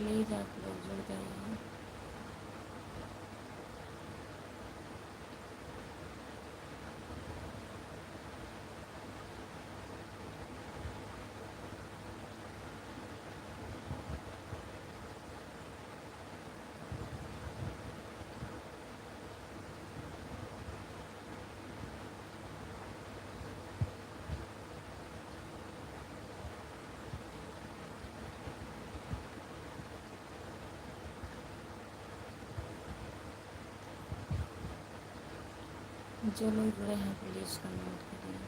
Please आप लोग जुड़ जाइए। जो लोग जुड़े हैं प्लीज़ कमेंट करिए।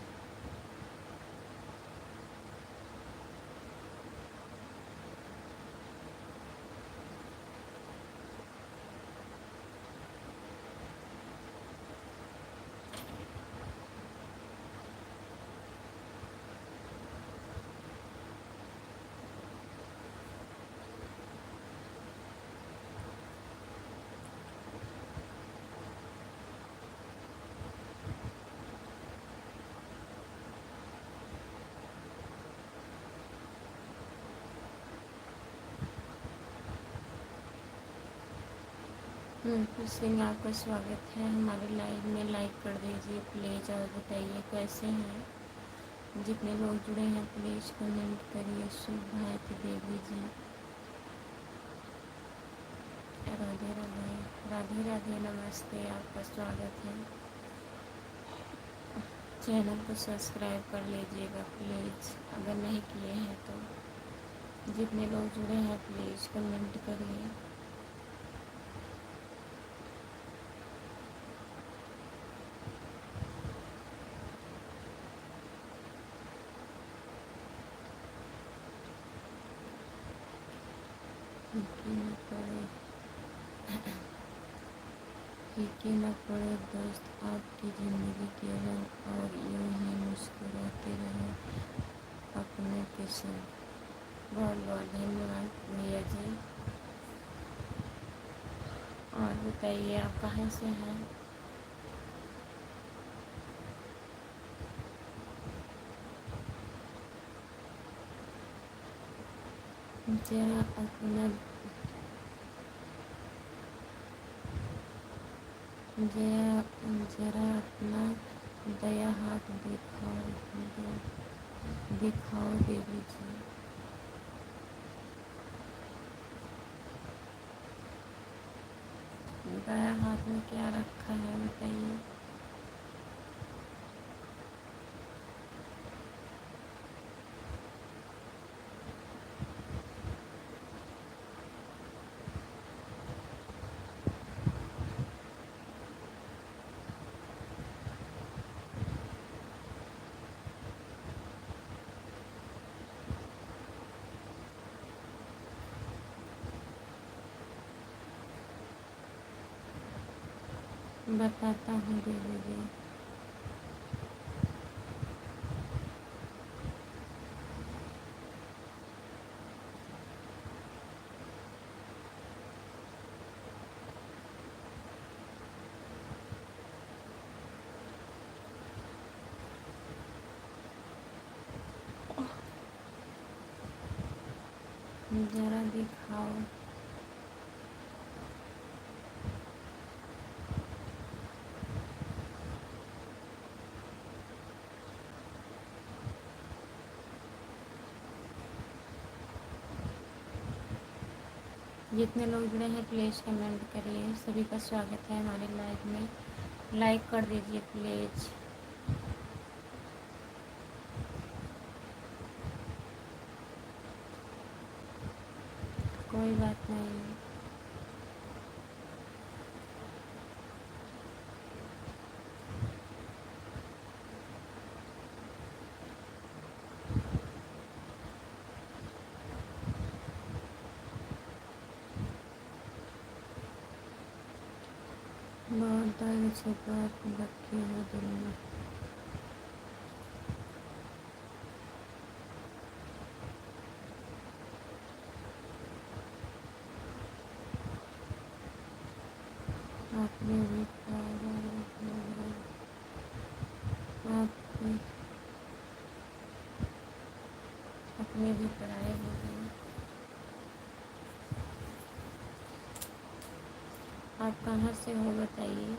सिंह आपका स्वागत है हमारे लाइव में। लाइक कर दीजिए प्लीज़ और बताइए कैसे हैं। जितने लोग जुड़े हैं प्लीज़ कमेंट करिए। शुभ भारती देवी जी, राधे राधे। राधे राधे, नमस्ते, आपका स्वागत है। चैनल को सब्सक्राइब कर लीजिएगा प्लीज़ अगर नहीं किए हैं तो। जितने लोग जुड़े हैं प्लीज़ कमेंट करिए। फीके न पड़े दोस्त आपकी ज़िंदगी के रंग, और यूं ही मुस्कुराते रहे अपने के संग। बहुत बहुत धन्यवाद भैया जी। और बताइए आप कहाँ से हैं। जरा अपना जरा अपना दया हाथ दिखाओ देवी जी। दया हाथ में क्या रखा है बताइए। बताता हूँ देवी जी। जरा दिखाओ। जितने लोग जुड़े हैं प्लीज़ कमेंट करिए। सभी का स्वागत है हमारे लाइव में। लाइक कर दीजिए प्लीज़। कोई बात नहीं। बहुत दर्द छुपा रखे हो दिल में। आपने भी आपने अपने भी पढ़ाई हो गई। आप कहाँ से हो बताइए।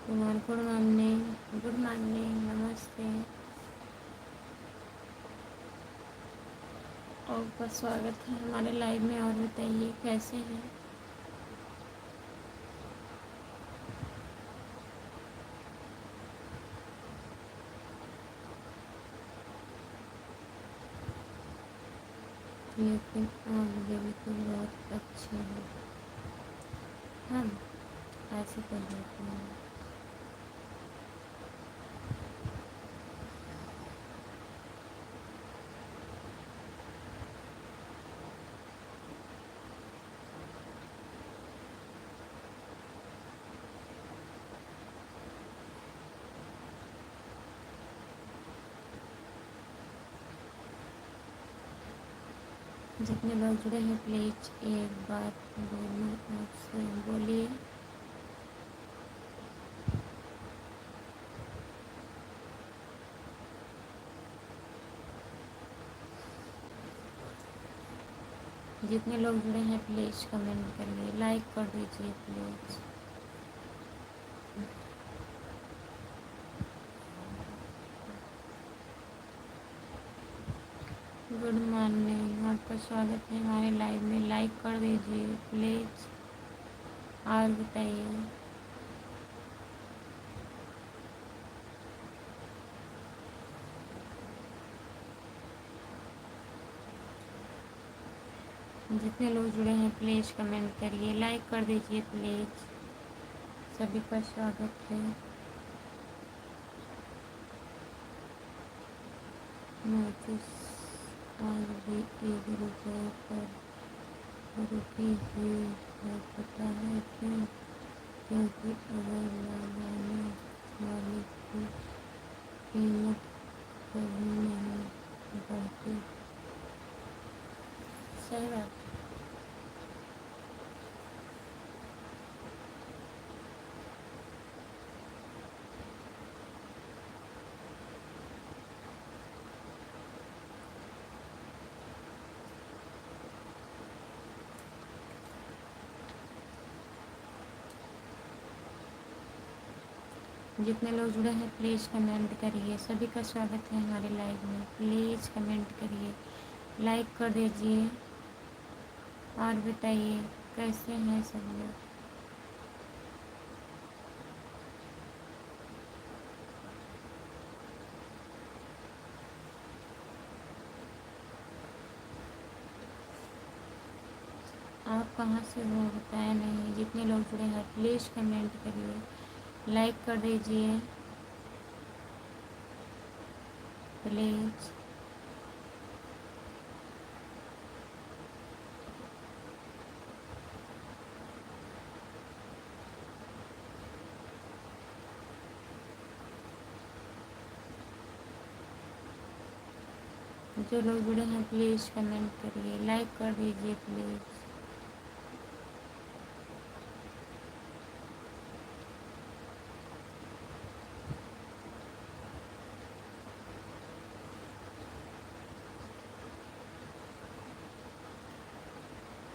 कुमार गुड मॉर्निंग, नमस्ते। आपका स्वागत है हमारे लाइव में। और बताइए कैसे हैं। लेकिन आप बिल्कुल बहुत अच्छे हैं। हम ऐसे कर देते हैं। जितने लोग जुड़े हैं प्लीज एक बार बोलना, आपसे बोलिए। जितने लोग जुड़े हैं प्लीज कमेंट करिए, लाइक कर दीजिए प्लीज। गुड मॉर्निंग, आपका स्वागत है हमारे लाइव में। लाइक कर दीजिए प्लीज। और बताइए। जितने लोग जुड़े हैं प्लीज़ कमेंट करिए, लाइक कर दीजिए प्लीज़। सभी का स्वागत है। नोटिस आज भी एक रुपये पर रुकी हुई है, पता है क्यों? क्योंकि अगर लगाने वाले की कीमत कभी नहीं बढ़ती। सही बात। जितने लोग जुड़े हैं प्लीज़ कमेंट करिए। सभी का स्वागत है हमारे लाइव में। प्लीज़ कमेंट करिए, लाइक कर दीजिए। और बताइए कैसे हैं सब लोग। आप कहाँ से हो बताया नहीं। जितने लोग जुड़े हैं प्लीज़ कमेंट करिए, लाइक कर दीजिए प्लीज़। जो लोग जुड़े हैं प्लीज़ कमेंट करिए, लाइक कर दीजिए प्लीज़।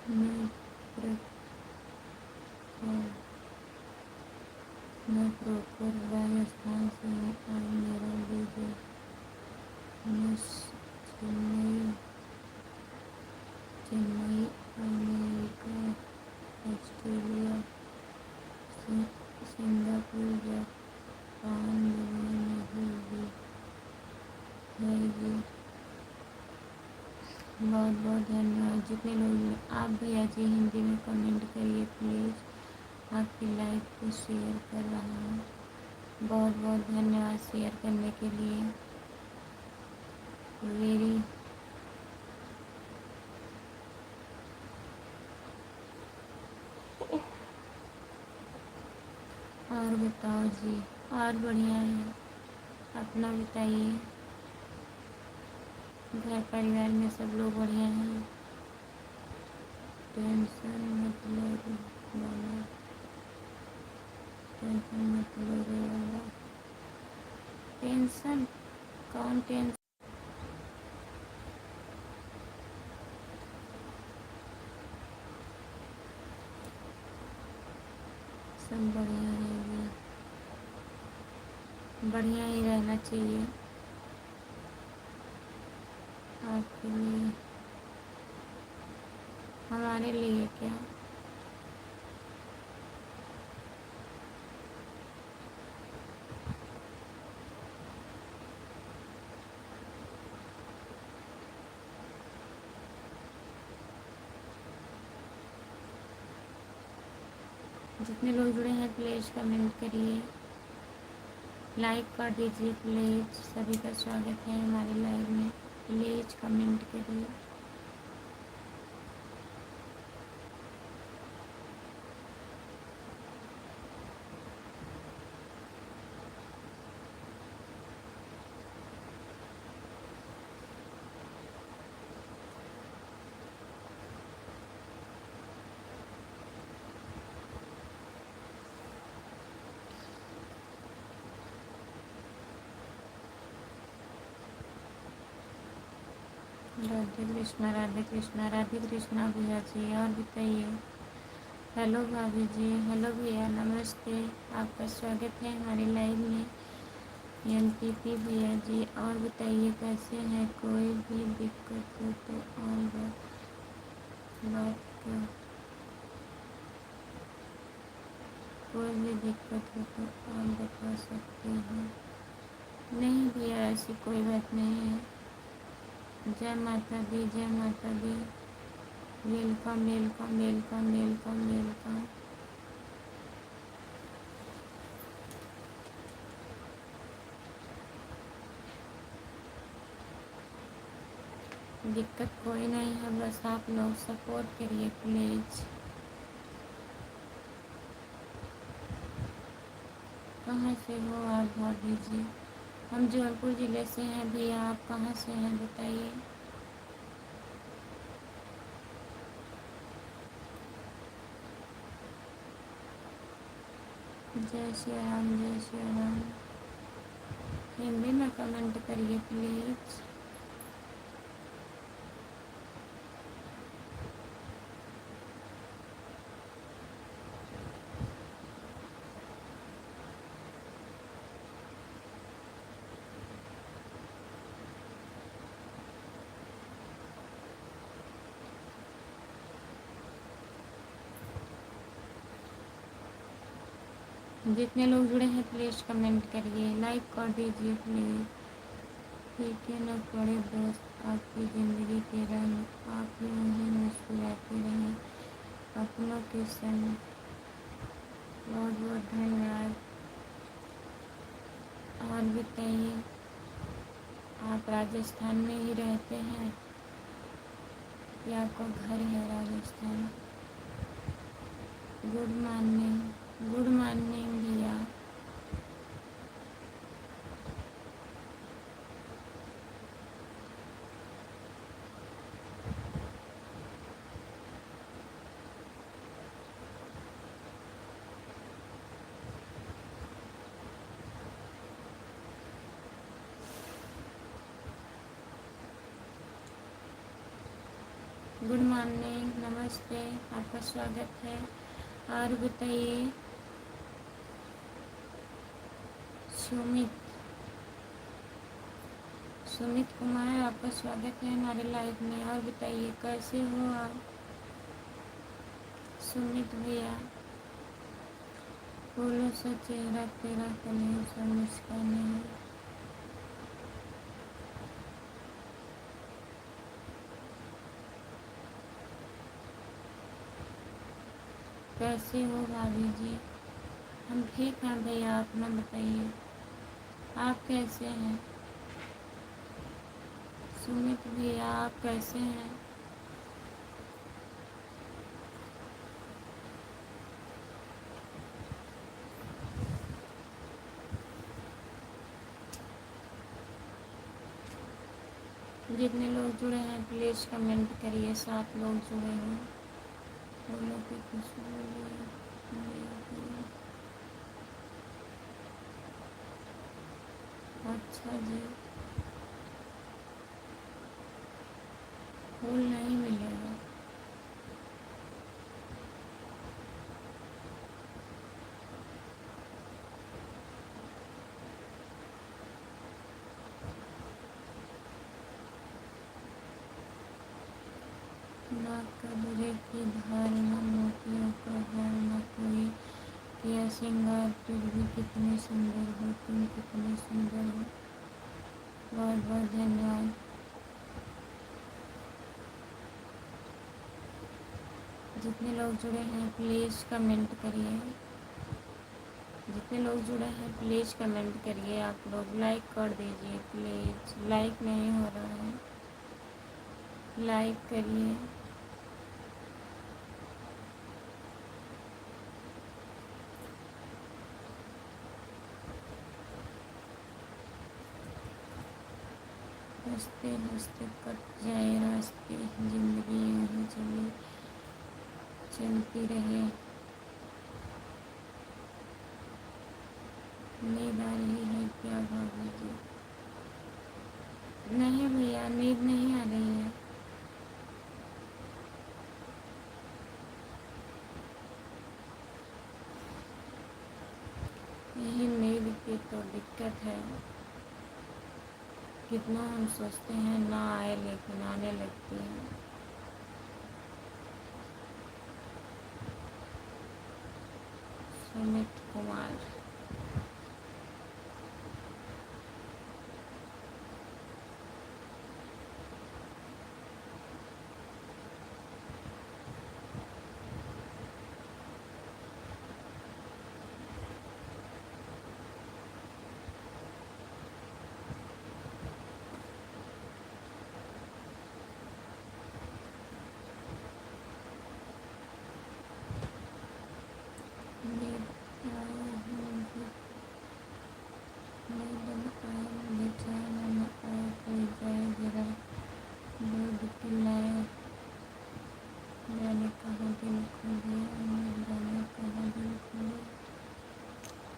मैं प्र- मैं प्रॉपर राजस्थान से हूँ और मेरा business Chennai Chennai America, Australia, Singapore, Japan, Dubai में भी है ये। बहुत बहुत धन्यवाद। जितने लोग आप भैया जी हिंदी में कमेंट करिए प्लीज़। आपकी लाइव को शेयर कर रहा हूँ। बहुत बहुत धन्यवाद शेयर करने के लिए। वेरी। और बताओ जी। और बढ़िया है, अपना बताइए। घर परिवार में सब लोग बढ़िया हैं। टेंशन मत लो रे बाबा, टेंशन मत लो रे बाबा। टेंशन? कौन टेंशन? सब बढ़िया रहेगी, बढ़िया ही रहना चाहिए आपके लिए, हमारे लिए क्या। जितने लोग जुड़े हैं प्लीज़ कमेंट करिए, लाइक कर दीजिए प्लीज़। सभी का स्वागत है हमारे लाइव में, प्लीज़ कमेंट करिए। राधे कृष्णा, राधे कृष्णा, राधे कृष्णा भैया जी। और बताइए। हेलो भाभी जी, हेलो भैया, नमस्ते। आपका स्वागत है हमारे लाइव में। एनपीपी भैया जी, और बताइए कैसे हैं। कोई भी दिक्कत हो तो और बात को, कोई भी दिक्कत हो तो आप बता सकते हैं। नहीं भैया, ऐसी कोई बात नहीं है। जय माता दी, जय माता दी। Welcome welcome welcome welcome welcome. दिक्कत कोई नहीं है, बस आप लोग सपोर्ट करिए प्लीज़। कहाँ से हो आप भाभी जी? हम जौनपुर ज़िले से हैं भैया, आप कहाँ से हैं बताइए। जय श्री राम, जय श्री राम। हिंदी में कमेंट करिए प्लीज़। जितने लोग जुड़े हैं प्लीज़ कमेंट करिए, लाइक कर दीजिए प्लीज़। फीके न पड़े दोस्त आपकी ज़िंदगी के रंग, आप यूं ही मुस्कुराते रहें अपनों के संग। बहुत बहुत धन्यवाद। और बताइए, आप राजस्थान में ही रहते हैं या आपका घर है Rajasthan? Good morning, good morning भैया। गुड मॉर्निंग, नमस्ते, आपका स्वागत है। और बताइए। सुमित, सुमित कुमार, आपका स्वागत है हमारे लाइव में। और बताइए कैसे हो आप सुमित भैया। फूलों सा चेहरा तेरा, कलियों सा मुस्कान है। कैसे हो भाभी जी? हम ठीक हैं भैया, अपना बताइए, आप कैसे हैं? सुमित भैया आप कैसे हैं? जितने लोग जुड़े हैं प्लीज़ कमेंट करिए। 7 लोग जुड़े हैं। फूलों की खुशबू अच्छा जी, फूल नहीं मिलेगा। ना कजरे की धार, ना मोतियों का हार, ना कोई किया श्रृंगार, फिर भी कितने सुंदर हो तुम, कितने सुंदर हो। बहुत बहुत धन्यवाद। जितने लोग जुड़े हैं प्लीज़ कमेंट करिए। जितने लोग जुड़े हैं प्लीज़ कमेंट करिए। आप लोग लाइक कर दीजिए प्लीज़। लाइक नहीं हो रहा है, लाइक करिए। हंसते हंसते कट जाए रास्ते, ज़िंदगी यूं ही चलती रहे। नींद आ रही है क्या भाभी जी? नहीं भैया, नींद नहीं आ रही है। यही नींद की तो दिक्कत है। कितना हम सोचते हैं ना आए, लेकिन आने लगती है। सुमित कुमार। नींद आए मुझे, नींद आए मुझे, चैन न आए, कोई जाए जरा दूध पिलाए। मैंने कहा दिल खो गया, मैंने कहा दिल खो गया।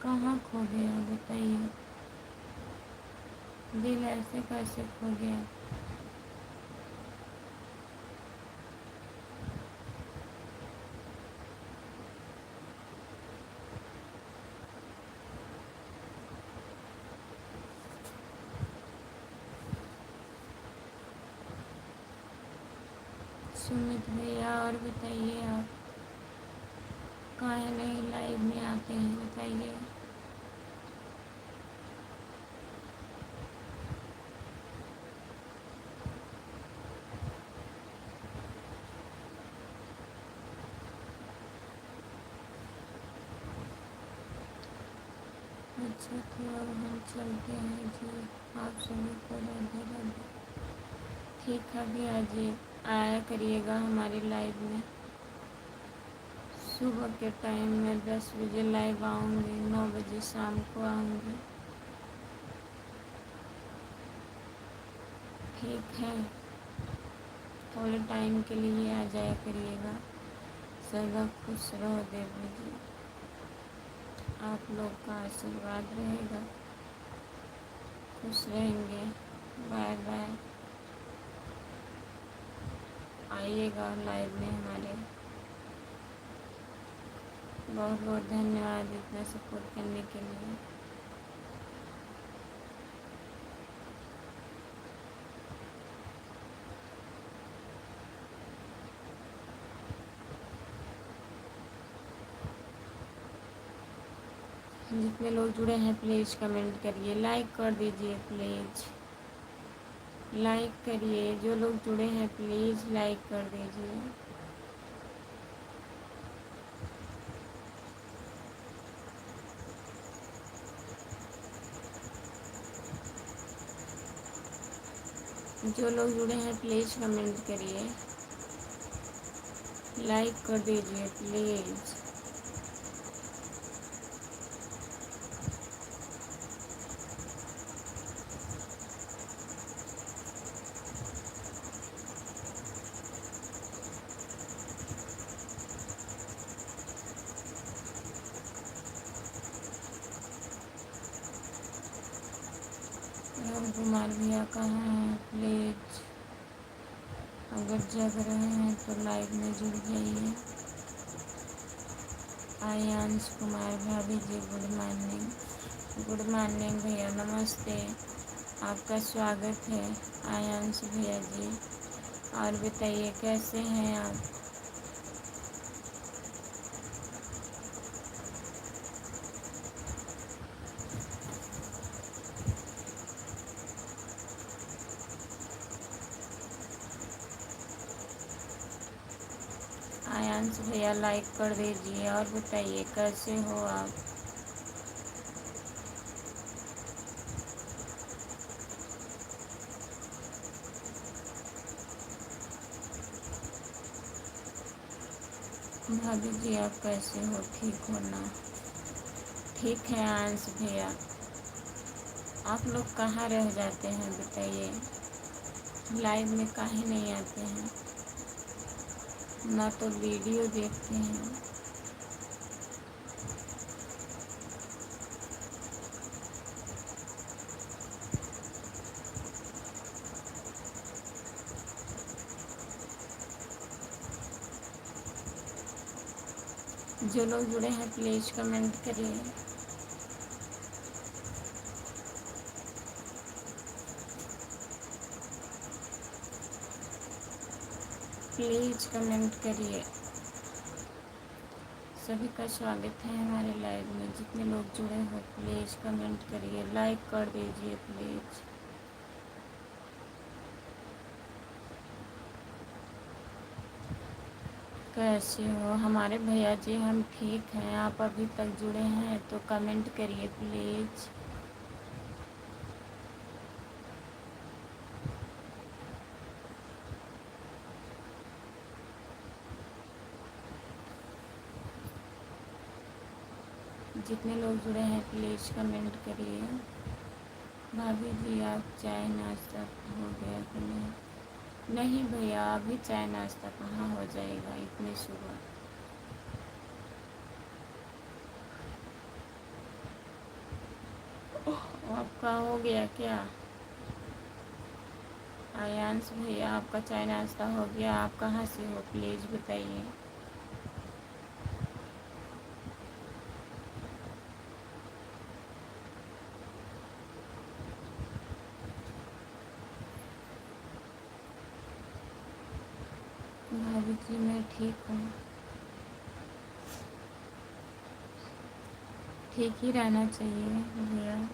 कहाँ खो गया बताइए? दिल ऐसे कैसे खो गया? सुमित भैया और बताइए, आप काहे नहीं लाइव में आते हैं बताइए। अच्छा तो अब हम चलते हैं जी। आप सभी को राधे राधे। ठीक है भैया जी, आया करिएगा हमारी लाइव में। सुबह के टाइम में 10 बजे लाइव आऊँगी, 9 बजे शाम को आऊँगी। ठीक है, थोड़े टाइम के लिए आ जाया करिएगा। सदा खुश रहो देवी जी, आप लोग का आशीर्वाद रहेगा। खुश रहेंगे। Bye bye. आइएगा लाइव में हमारे। बहुत बहुत धन्यवाद इतना सपोर्ट करने के लिए। जितने लोग जुड़े हैं प्लीज़ कमेंट करिए। लाइक कर दीजिए प्लीज़, लाइक करिए। जो लोग जुड़े हैं प्लीज़ लाइक कर दीजिए। जो लोग जुड़े हैं प्लीज़ कमेंट करिए, लाइक कर दीजिए प्लीज़। राम कुमार भैया कहाँ हैं प्लीज? अगर जग रहे हैं तो लाइव में जुड़ जाइए। आयांश कुमार भाभी जी गुड मॉर्निंग। गुड मॉर्निंग भैया, नमस्ते। आपका स्वागत है आयांश भैया जी। और बताइए कैसे हैं आप? आयांश भैया लाइक कर दीजिए। और बताइए कैसे हो आप? भाभी जी आप कैसे हो? ठीक हो ना? ठीक है आयांश भैया। आप लोग कहाँ रह जाते हैं बताइए, लाइव में काहे नहीं आते हैं? ना तो वीडियो देखते हैं। जो लोग जुड़े हैं प्लीज़ कमेंट करिए। प्लीज़ कमेंट करिए। सभी का स्वागत है हमारे लाइव में। जितने लोग जुड़े हो प्लीज़ कमेंट करिए, लाइक कर दीजिए प्लीज़। कैसे हो हमारे भैया जी? हम ठीक हैं। आप अभी तक जुड़े हैं तो कमेंट करिए प्लीज़। जितने लोग जुड़े हैं प्लीज़ कमेंट करिए। भाभी जी आप चाय नाश्ता हो गया कि नहीं? नहीं भैया, अभी चाय नाश्ता कहाँ हो जाएगा इतनी सुबह। आपका हो गया क्या? आयांश भैया आपका चाय नाश्ता हो गया? आप कहाँ से हो प्लीज़ बताइए। भाभी जी मैं ठीक हूँ। ठीक ही रहना चाहिए भैया।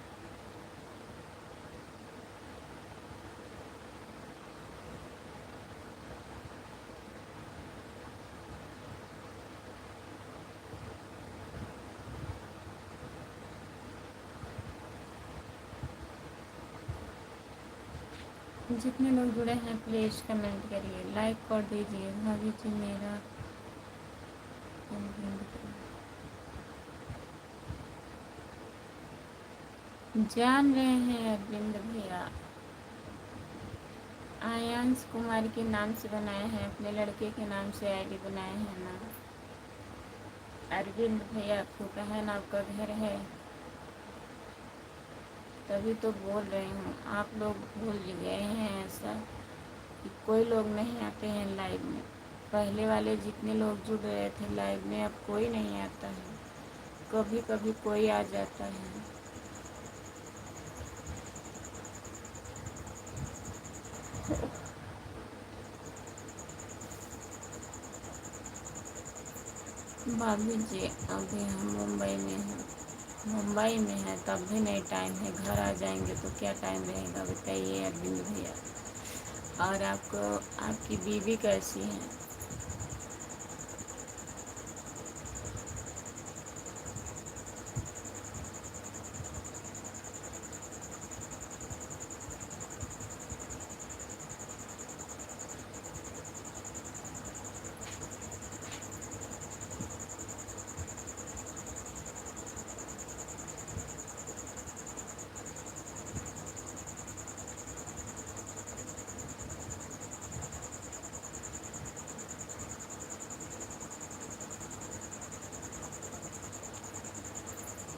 जितने लोग जुड़े हैं प्लीज़ कमेंट करिए, लाइक कर दीजिए। भाभी जी मेरा जान रहे हैं अरविंद भैया। आयांश कुमार के नाम से बनाए हैं, अपने लड़के के नाम से आईडी बनाए हैं ना। अरविंद भैया फूटहन आपका घर है, तभी तो बोल रही हूँ। आप लोग भूल गए हैं ऐसा कि कोई लोग नहीं आते हैं लाइव में। पहले वाले जितने लोग जुड़ रहे थे लाइव में अब कोई नहीं आता है। कभी कभी कोई आ जाता है। भाभी जी अभी हम मुंबई में हैं। मुंबई में है तब भी नहीं टाइम है। घर आ जाएंगे तो क्या टाइम रहेगा बताइए अरविंद भैया। और आपको आपकी बीवी कैसी है?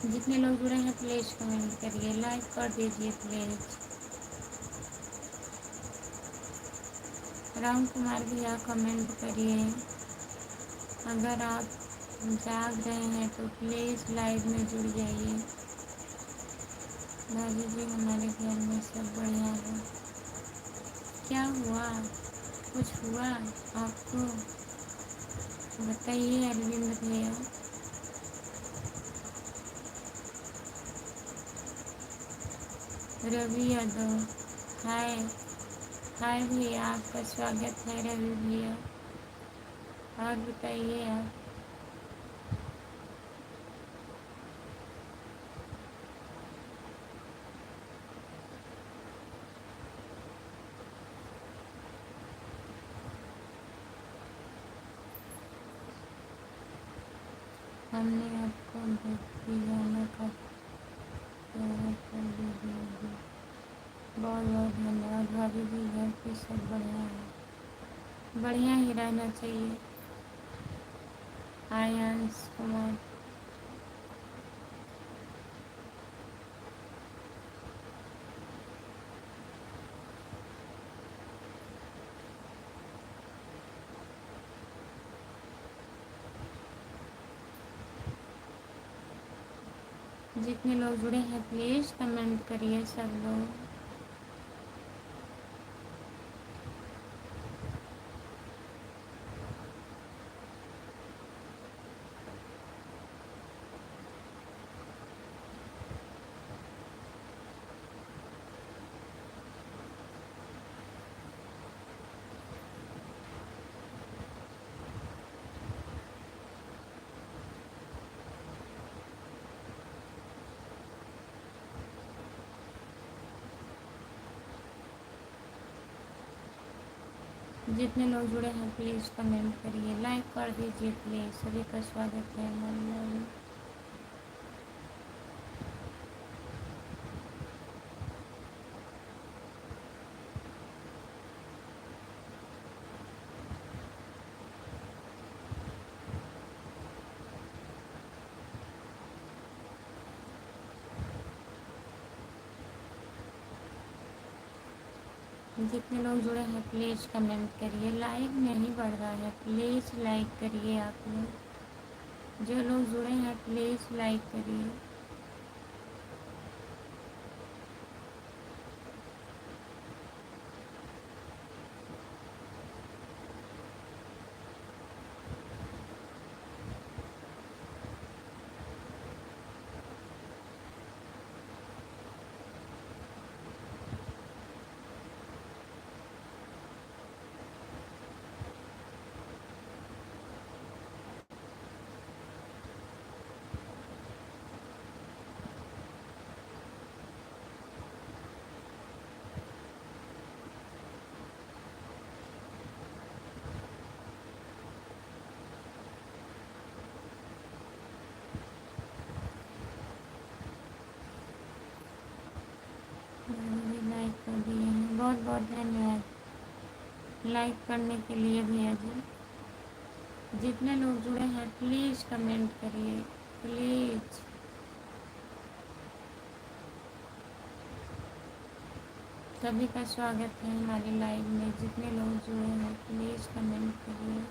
जितने लोग जुड़े हैं प्लीज़ कमेंट करिए, लाइक कर दीजिए प्लीज़। राम कुमार भैया कमेंट करिए। अगर आप जाग रहे हैं तो प्लीज़ लाइव में जुड़ जाइए। भाभी जी हमारे घर में सब बढ़िया है। क्या हुआ, कुछ हुआ आपको? बताइए अरविंद भैया। रवि यादव, हाय। हाय भैया, आपका स्वागत है रवि भैया। और बताइए आप। हमने आपको भक्ति गाना का प्यारा कर दिया। बहुत बहुत धन्यवाद भाभी जी। घर पे सब बढ़िया है, बढ़िया ही रहना चाहिए। आयांश कुमार, जितने लोग जुड़े हैं प्लीज़ कमेंट करिए सब लोग। जितने लोग जुड़े हैं प्लीज़ कमेंट करिए, लाइक कर दीजिए प्लीज़। सभी का स्वागत है हमारे लाइव में। जितने लोग जुड़े हैं प्लीज़ कमेंट करिए। लाइक नहीं बढ़ रहा है, प्लीज़ लाइक करिए आप लोग। जो लोग जुड़े हैं प्लीज़ लाइक करिए। लाइक कर दिए हैं, बहुत बहुत धन्यवाद लाइक करने के लिए भैया जी। जितने लोग जुड़े हैं प्लीज़ कमेंट करिए प्लीज़। सभी का स्वागत है हमारे लाइव में। जितने लोग जुड़े हैं प्लीज़ कमेंट करिए।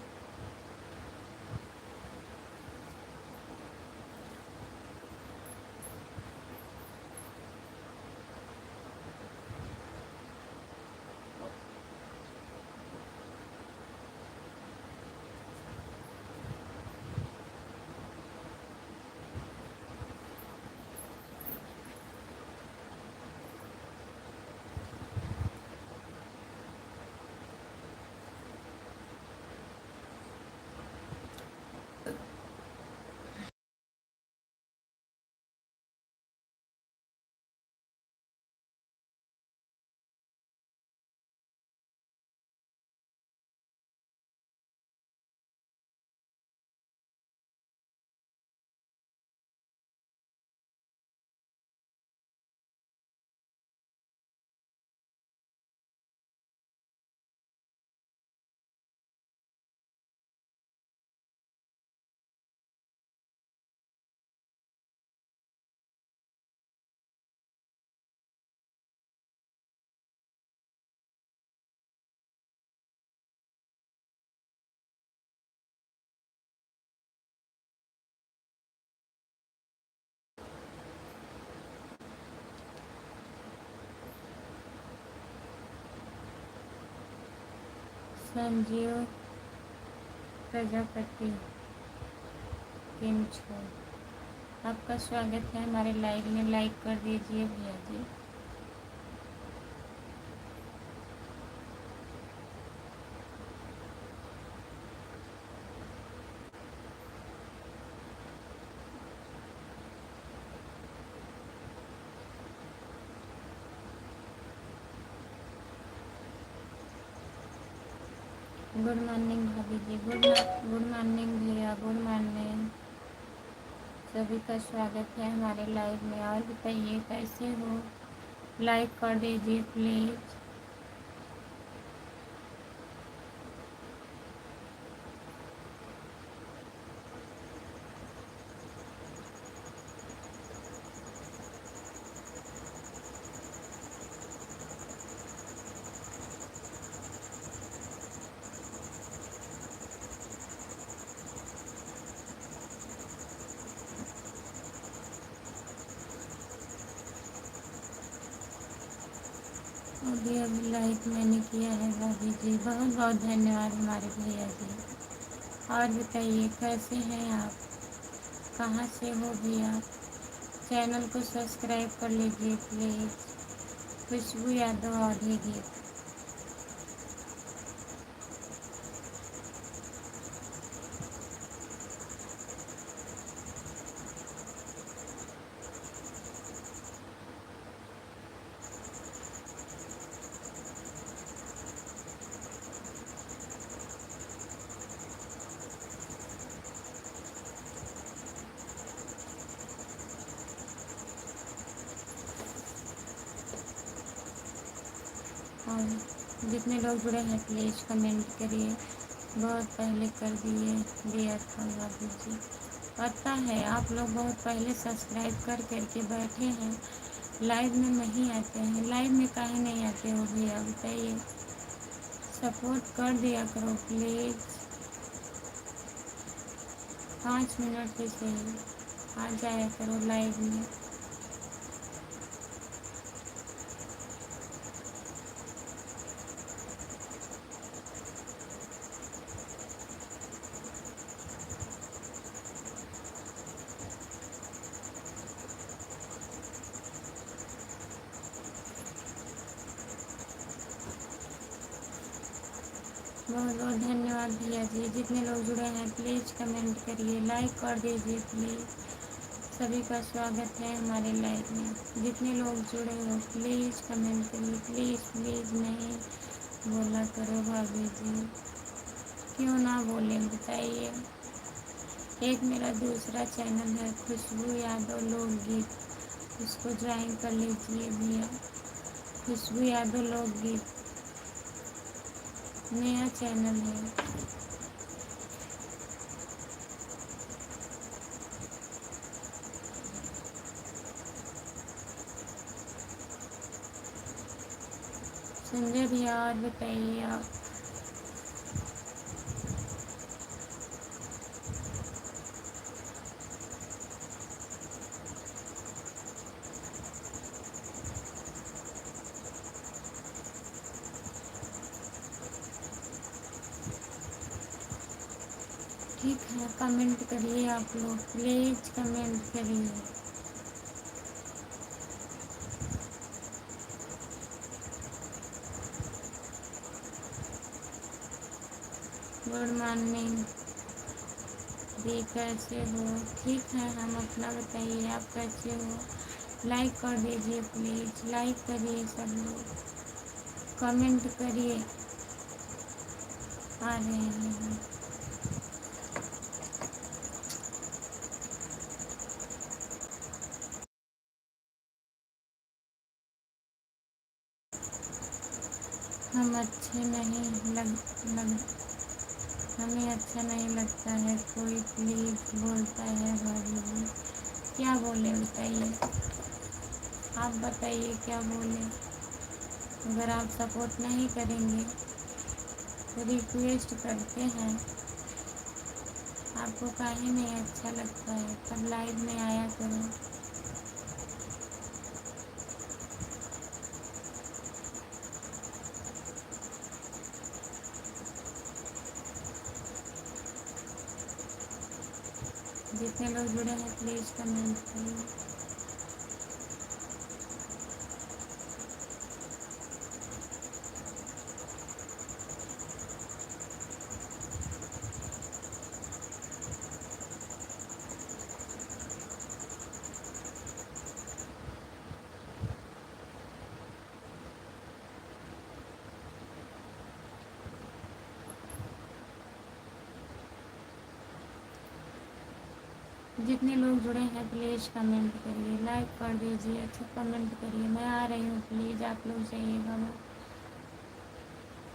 संजीव प्रजापति किम छो। आपका स्वागत है हमारे लाइव में। लाइक कर दीजिए भैया जी। गुड मॉर्निंग भाभी जी। गुड मॉर्निंग भैया। Good morning. सभी का स्वागत है हमारे लाइव में। और बताइए कैसे हो। लाइक कर दीजिए प्लीज़। अभी लाइक मैंने किया है भाभी जी। बहुत बहुत धन्यवाद हमारे भैया जी। और बताइए कैसे हैं आप, कहाँ से हो भी आप। चैनल को सब्सक्राइब कर लीजिए प्लीज़। खुशबू यादव ऑडियो गीत। और जितने लोग जुड़े हैं प्लीज़ कमेंट करिए। बहुत पहले कर दिया था भाभी जी। पता है आप लोग बहुत पहले सब्सक्राइब कर करके बैठे हैं, लाइव में नहीं आते हैं। लाइव में काहे नहीं आते हो भैया बताइए। सपोर्ट कर दिया करो प्लीज़। 5 मिनट के सही आ जाया करो लाइव में। बहुत बहुत धन्यवाद भैया जी। जितने लोग जुड़े हैं प्लीज़ कमेंट करिए, लाइक कर दीजिए प्लीज़। सभी का स्वागत है हमारे लाइव में। जितने लोग जुड़े हो प्लीज़ कमेंट करिए। प्लीज़ प्लीज़ नहीं बोला करो भाभी जी। क्यों ना बोले बताइए। एक मेरा दूसरा चैनल है खुशबू यादव लोकगीत, उसको ज्वाइन कर लीजिए भैया। खुशबू यादव लोकगीत नया चैनल है। संजय भैया और बताइए आप। ठीक है कमेंट करिए आप लोग प्लीज़ कमेंट करिए। गुड मॉर्निंग भी। कैसे हो। ठीक है हम अपना बताइए आप कैसे हो। लाइक कर दीजिए प्लीज़। लाइक करिए सब लोग, कमेंट करिए। आ रहे हैं हम। हम अच्छे नहीं लग हमें अच्छा नहीं लगता है कोई प्लीज़ बोलता है भाभी जी। क्या बोले बताइए। आप बताइए क्या बोले। अगर आप सपोर्ट नहीं करेंगे तो रिक्वेस्ट करते हैं। आपको काहे नहीं अच्छा लगता है तब लाइव में आया करो। जितने लोग जुड़े हैं प्लीज़ कमेंट करिए। जितने लोग जुड़े हैं प्लीज़ कमेंट करिए, लाइक कर दीजिए, अच्छा कमेंट करिए। मैं आ रही हूँ, प्लीज़ आप लोग जाइएगा। मैं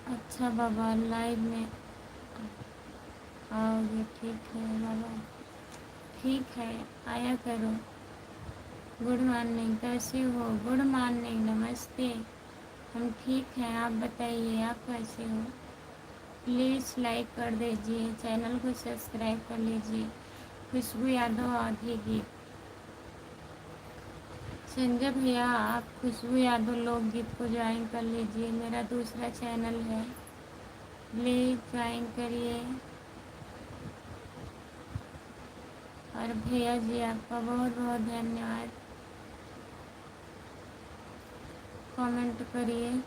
अच्छा बाबा लाइव में आओगे, ठीक है बाबा, ठीक है आया करो। गुड मॉर्निंग, कैसे हो? गुड मॉर्निंग, नमस्ते। हम ठीक हैं, आप बताइए आप कैसे हो? प्लीज़ लाइक कर दीजिए, चैनल को सब्सक्राइब कर लीजिए। खुशबू यादव आधी गीत। संजय भैया आप खुशबू यादव लोकगीत को ज्वाइन कर लीजिए, मेरा दूसरा चैनल है, प्लीज़ ज्वाइन करिए। और भैया जी आपका बहुत बहुत धन्यवाद। कमेंट करिए।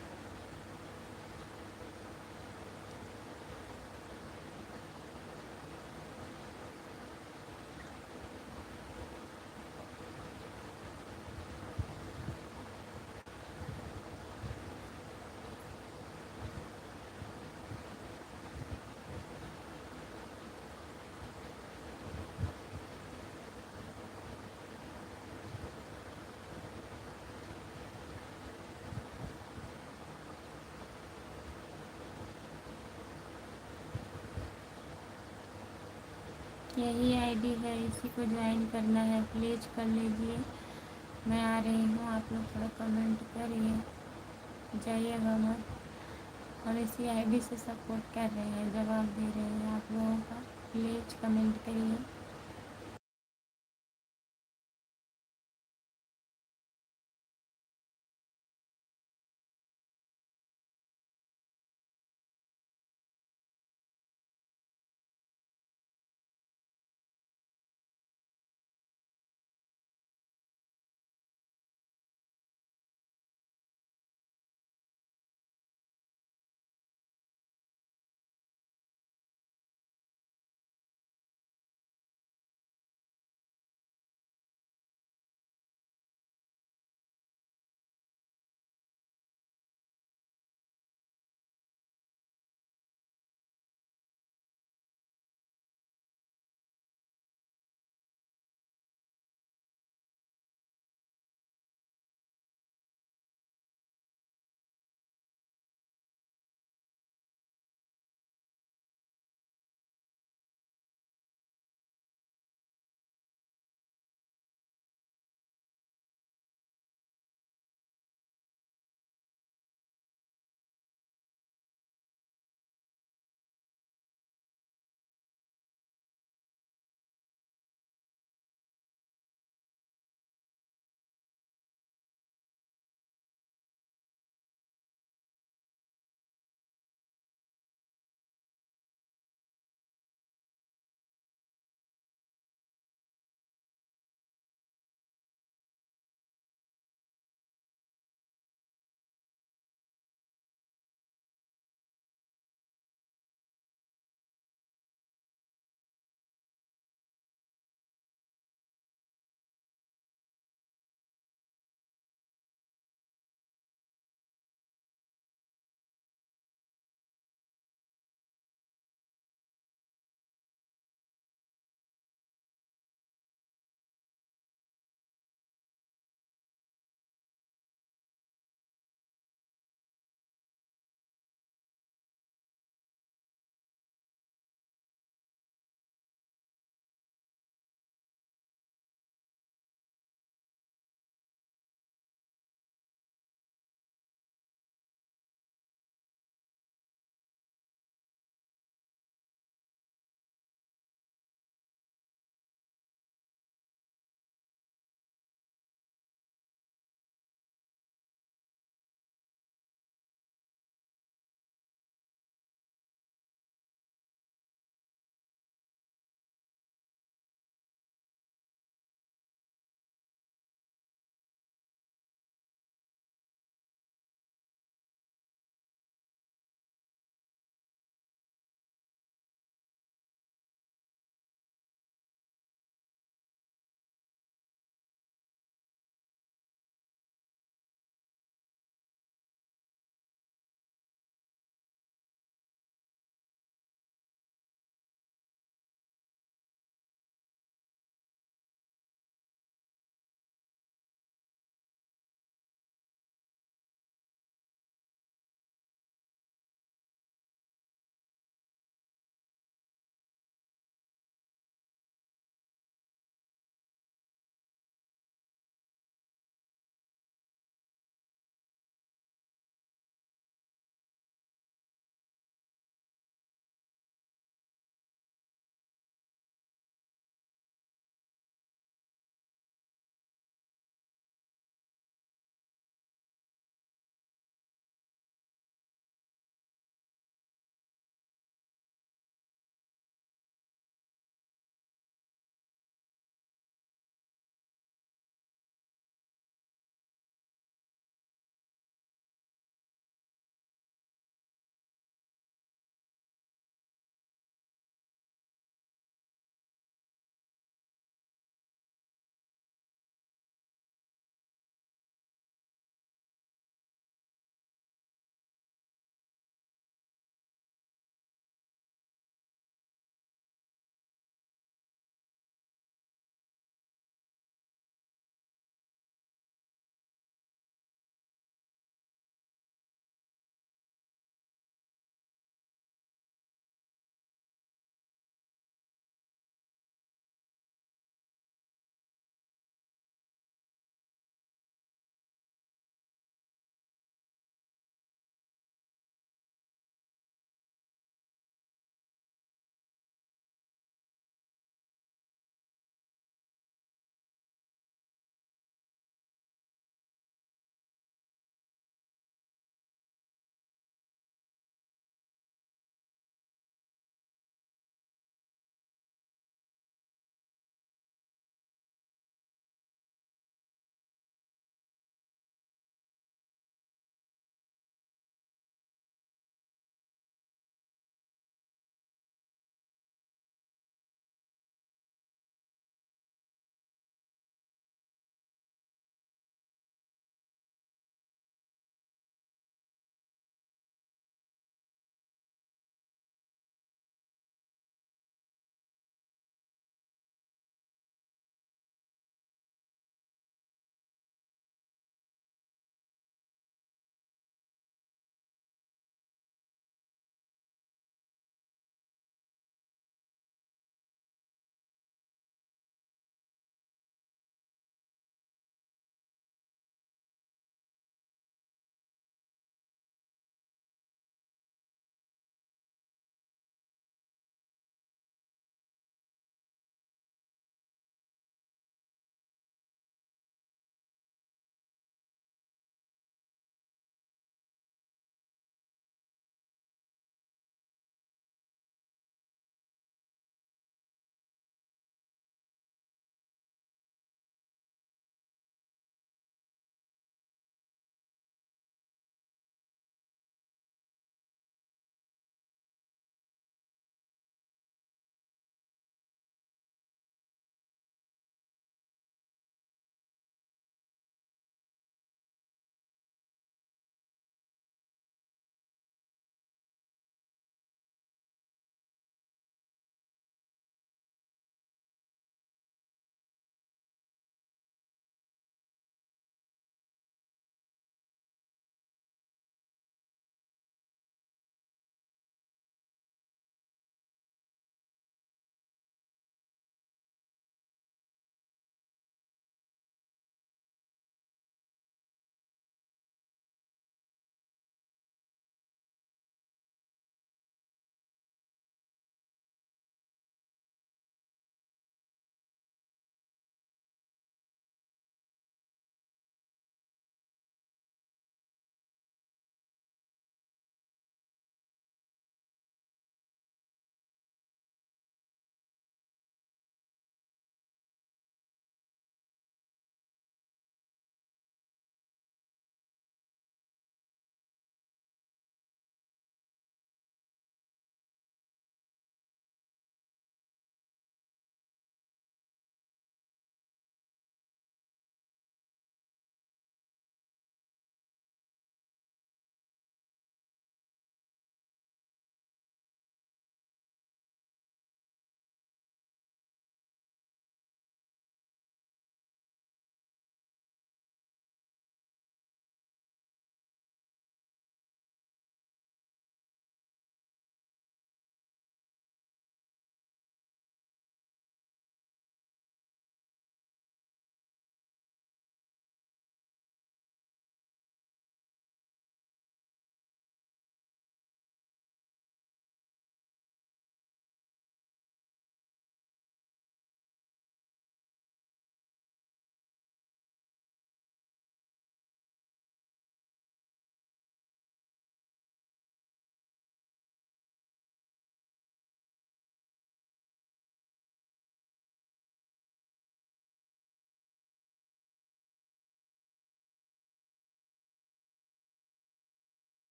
यही आईडी है, इसी को ज्वाइन करना है, प्लीज़ कर लीजिए। मैं आ रही हूँ, आप लोग थोड़ा कमेंट करिए, जाइएगा मत। और इसी आईडी से सपोर्ट कर रहे हैं, जवाब दे रहे हैं आप लोगों का, प्लीज़ कमेंट करिए।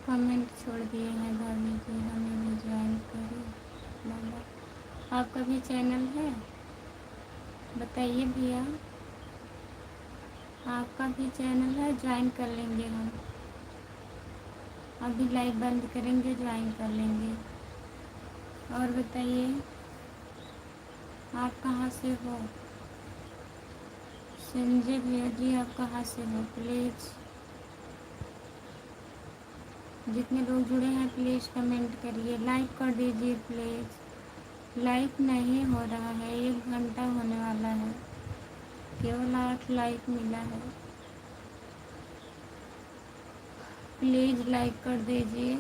कमेंट छोड़ दिए हैं भाभी जी, हमें भी ज्वाइन करो। बाबा आपका भी चैनल है, बताइए भैया। आपका भी चैनल है, ज्वाइन कर लेंगे हम। अभी लाइव बंद करेंगे, ज्वाइन कर लेंगे। और बताइए आप कहाँ से हो? संजय भैया जी आप कहाँ से हो? प्लीज़ जितने लोग जुड़े हैं प्लीज़ कमेंट करिए, लाइक कर दीजिए प्लीज़। लाइक नहीं हो रहा है, 1 घंटा होने वाला है, केवल 8 लाइक मिला है। प्लीज़ लाइक कर दीजिए।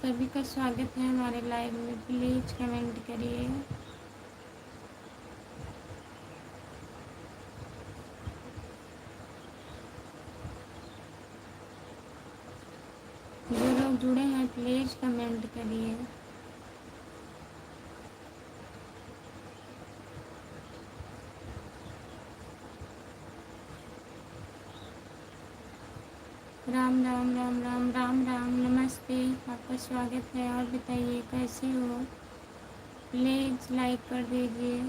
सभी का स्वागत है हमारे लाइव में, प्लीज़ कमेंट करिए। जो लोग जुड़े हैं प्लीज़ कमेंट करिए। राम राम राम राम राम राम, नमस्ते, आपका स्वागत है। और बताइए कैसे हो? प्लीज़ लाइक कर दीजिए,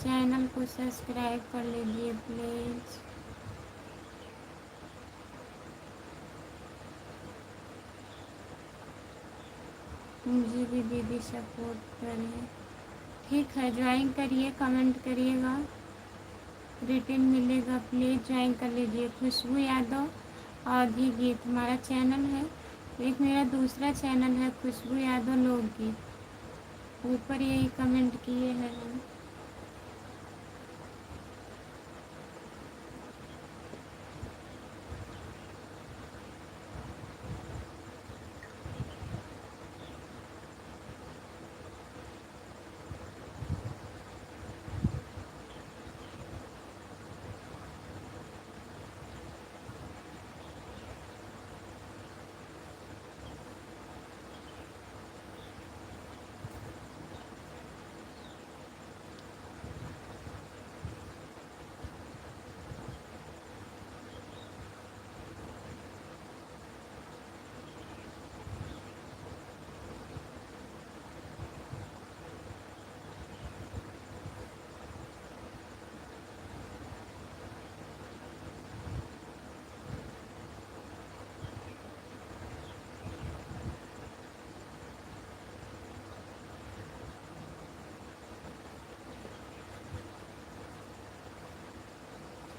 चैनल को सब्सक्राइब कर लीजिए प्लीज़। मुझे भी दीदी सपोर्ट करिए। ठीक है, ज्वाइन करिए, कमेंट करिएगा, रिटर्न मिलेगा। प्लीज़ ज्वाइन कर लीजिए। खुशबू यादव आधी गीत हमारा चैनल है। एक मेरा दूसरा चैनल है खुशबू यादव लोकगीत, ऊपर यही कमेंट किए हैं हम।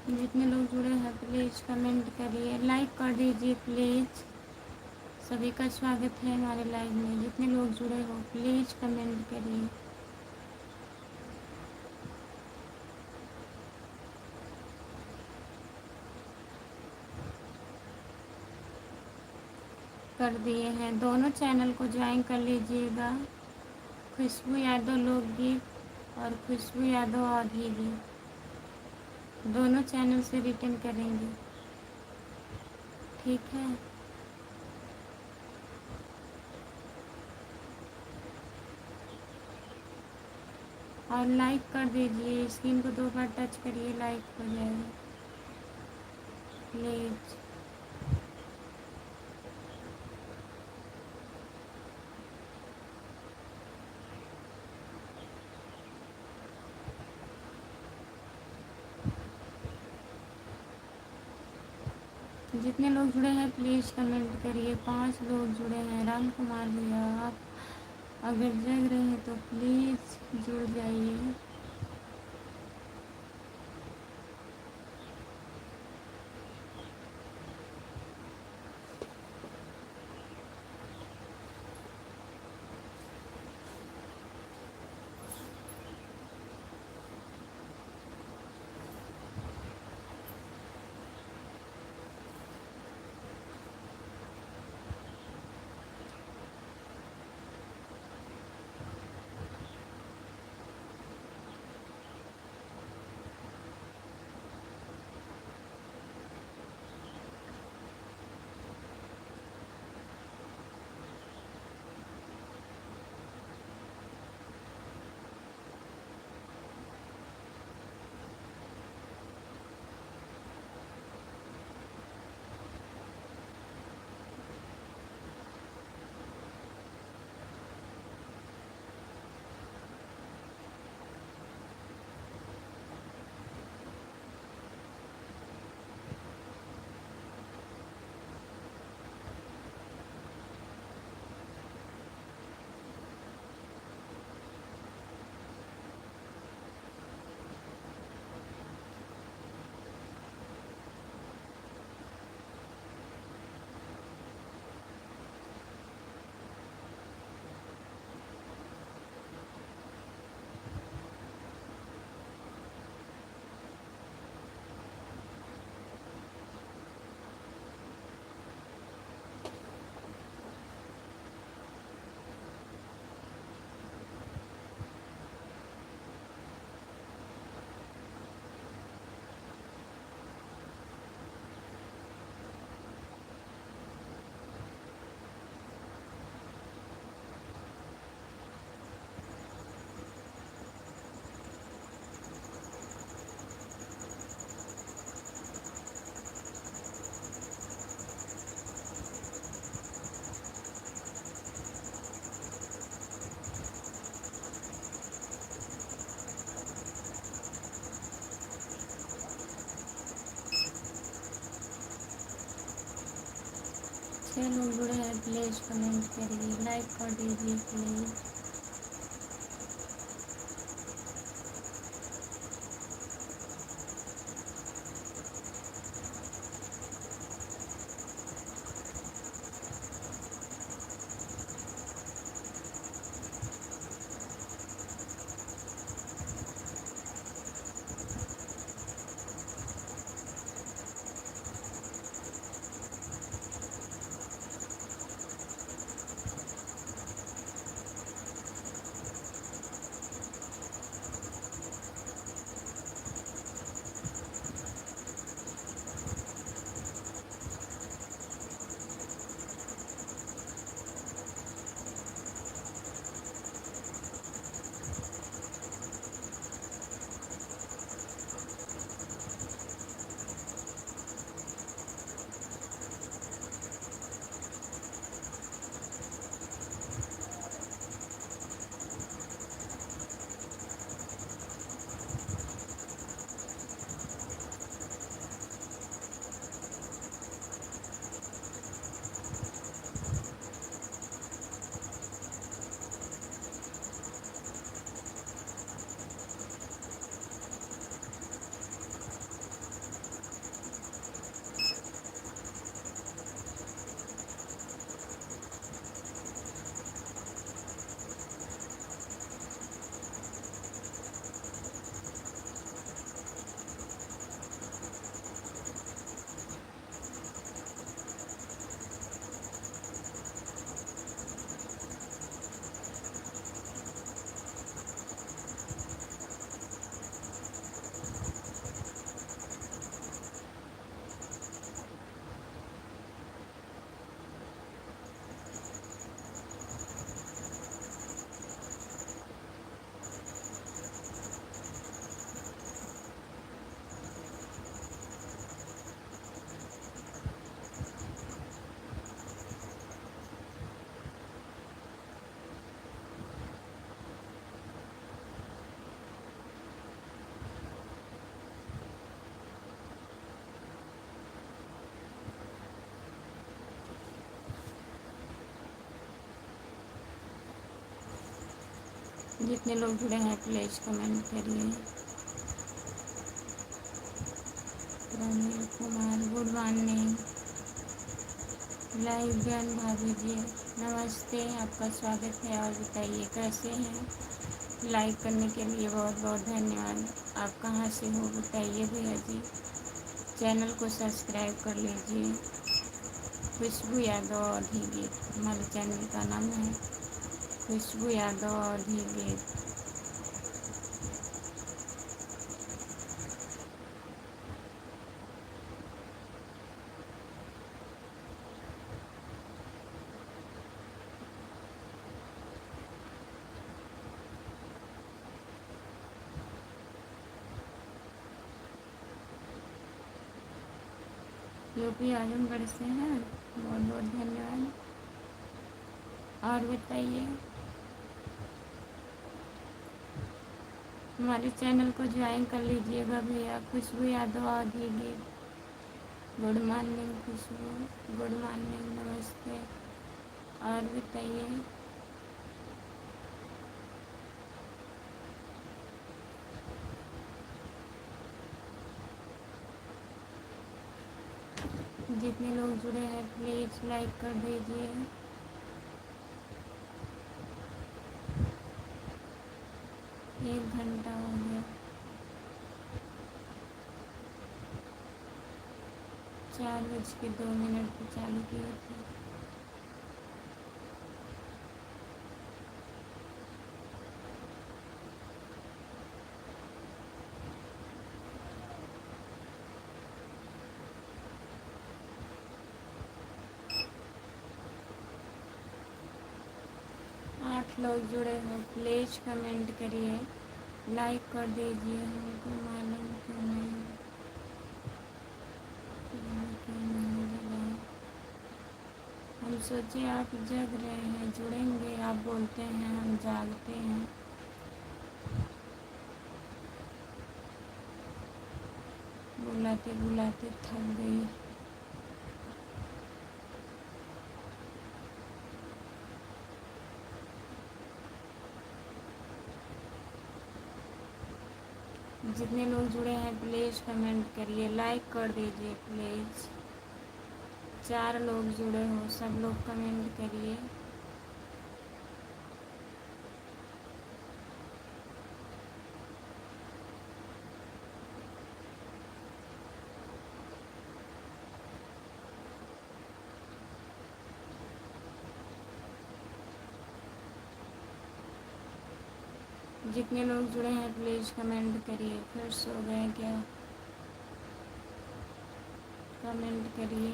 जितने लोग जुड़े हैं प्लीज़ कमेंट करिए, लाइक कर दीजिए प्लीज़। सभी का स्वागत है हमारे लाइव में। जितने लोग जुड़े हो प्लीज़ कमेंट करिए। कर दिए हैं, दोनों चैनल को ज्वाइन कर लीजिएगा, खुशबू यादव लोकगीत और खुशबू यादव आधी गीत, दोनों चैनल से रिटर्न करेंगे। ठीक है, और लाइक कर दीजिए, स्क्रीन को 2 बार टच करिए, लाइक हो जाएगा प्लीज़। जितने लोग जुड़े हैं प्लीज़ कमेंट करिए। 5 लोग जुड़े हैं। राम कुमार भैया आप अगर जग रहे हैं तो प्लीज़ जुड़ जाइए। जितने लोग जुड़े हैं प्लीज़ कमेंट करिए, लाइक कर दीजिए प्लीज़। जितने लोग जुड़े हैं प्लीज़ कमेंट करिए। Praveen Kumar good morning. Live ज्ञान भाभी जी नमस्ते, आपका स्वागत है और बताइए कैसे हैं। लाइक करने के लिए बहुत बहुत धन्यवाद। आप कहाँ से हो बताइए भैया जी। चैनल को सब्सक्राइब कर लीजिए। खुशबू यादव औधी गीत हमारे चैनल का नाम है, खुशबू यादव औधी गीत। यूपी आजमगढ़ से हैं, बहुत बहुत धन्यवाद। और बताइए, हमारे चैनल को ज्वाइन कर लीजिएगा भैया। खुशबू यादव औधी गीत। गुड मॉर्निंग खुशबू, गुड मॉर्निंग, नमस्ते। और बताइए, जितने लोग जुड़े हैं प्लीज़ लाइक कर दीजिए। एक घंटा हो गया, 4:02 पर चालू किए थे। आठ लोग जुड़े हो प्लीज़ कमेंट करिए, लाइक कर दीजिए। हमको मालूम क्यों नहीं लगा। हम सोचे आप जग रहे हैं, जुड़ेंगे। आप बोलते हैं हम जागते हैं। बुलाते बुलाते थक गई। जितने लोग जुड़े हैं प्लीज़ कमेंट करिए, लाइक कर दीजिए प्लीज़। 4 लोग जुड़े हो, सब लोग कमेंट करिए। जितने लोग जुड़े हैं प्लीज़ कमेंट करिए। फिर सो गए क्या? कमेंट करिए।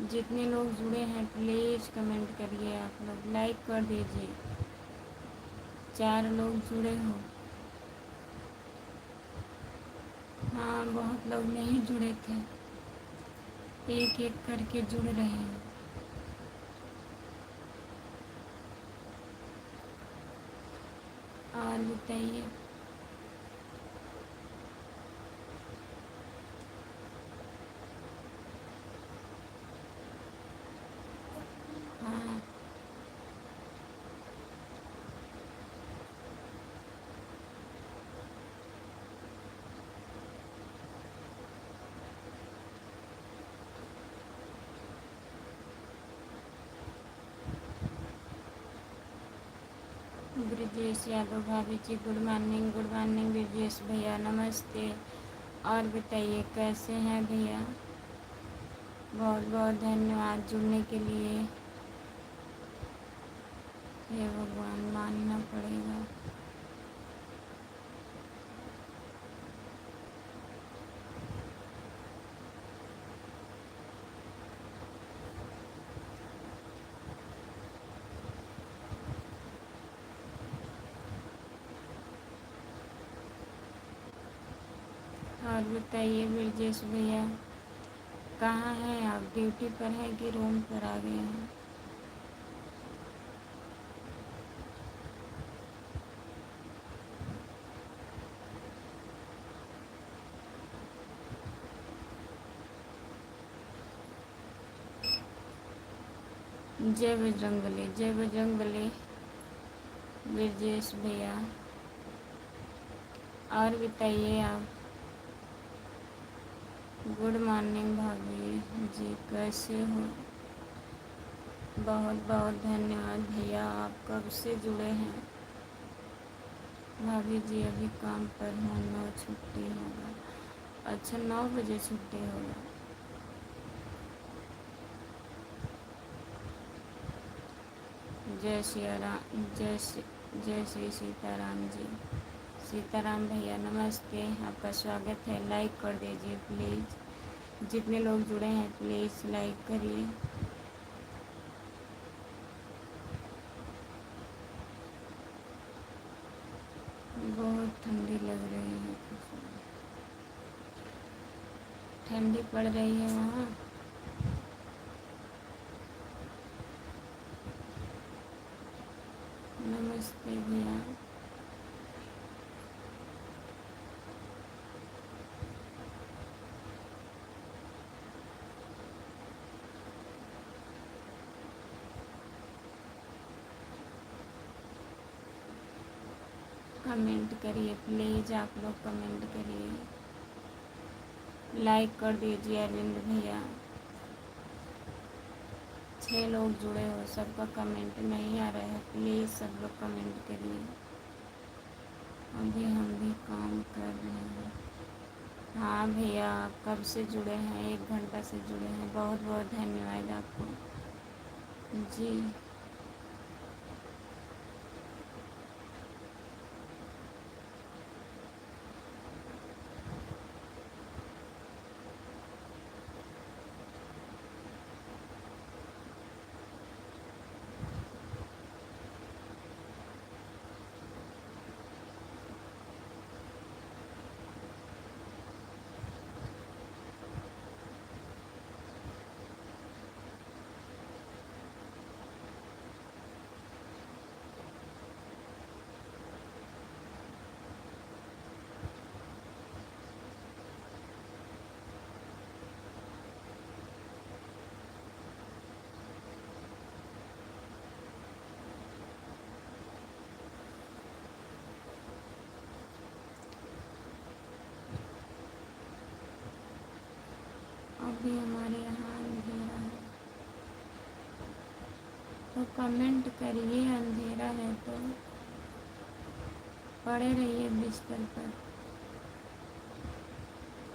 जितने लोग जुड़े हैं प्लीज़ कमेंट करिए। आप लोग लाइक कर दीजिए। 4 लोग जुड़े हो। हाँ, बहुत लोग नहीं जुड़े थे, एक एक करके जुड़ रहे हैं। और बताइए। हाँ, ब्रिजेश यादव भाभी जी good morning. Good morning Brijesh भैया, नमस्ते। और बताइए कैसे हैं भैया? बहुत बहुत धन्यवाद जुड़ने के लिए। हे भगवान, मानना पड़ेगा। और बताइए ब्रिजेश भैया, कहाँ हैं आप? ड्यूटी पर हैं कि रूम पर आ गए हैं? जय बजरंगबली, जय बजरंगबली ब्रिजेश भैया। और बताइए आप। गुड मॉर्निंग भाभी जी, कैसे हो? बहुत बहुत धन्यवाद भैया। आप कब से जुड़े हैं? भाभी जी अभी काम पर हूँ, 9 छुट्टी होगा। अच्छा, 9 बजे छुट्टी होगा। जय सिया राम, जय श्री सीताराम जी। सीताराम भैया नमस्ते, आपका स्वागत है। लाइक कर दीजिए प्लीज़। जितने लोग जुड़े हैं प्लीज़ लाइक करिए। बहुत ठंडी लग रही है। ठंडी पड़ रही है वहाँ? नमस्ते भैया। कमेंट करिए प्लीज़, आप लोग कमेंट करिए। लाइक कर दीजिए अरविंद भैया। 6 लोग जुड़े हो, सबका कमेंट नहीं आ रहा है, प्लीज़ सब लोग कमेंट करिए। अभी हम भी काम कर रहे हैं। हाँ भैया, आप कब से जुड़े हैं? 1 घंटा से जुड़े हैं। बहुत बहुत धन्यवाद आपको जी। हमारे यहाँ अंधेरा है, तो कमेंट करिए। अंधेरा है तो पड़े रहिए बिस्तर पर,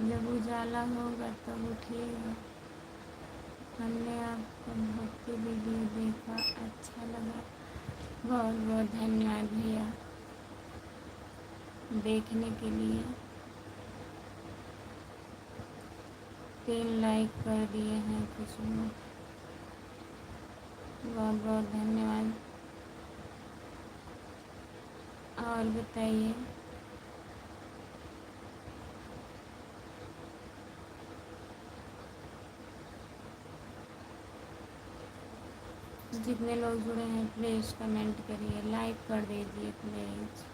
जब उजाला होगा तब उठिएगा। हमने आपका भक्ति वीडियो देखा, अच्छा लगा। बहुत बहुत धन्यवाद भैया देखने के लिए। 3 लाइक कर दिए हैं कुछ लोग, बहुत बहुत धन्यवाद। और बताइए, जितने लोग जुड़े हैं प्लीज़ कमेंट करिए, लाइक कर दीजिए प्लीज़।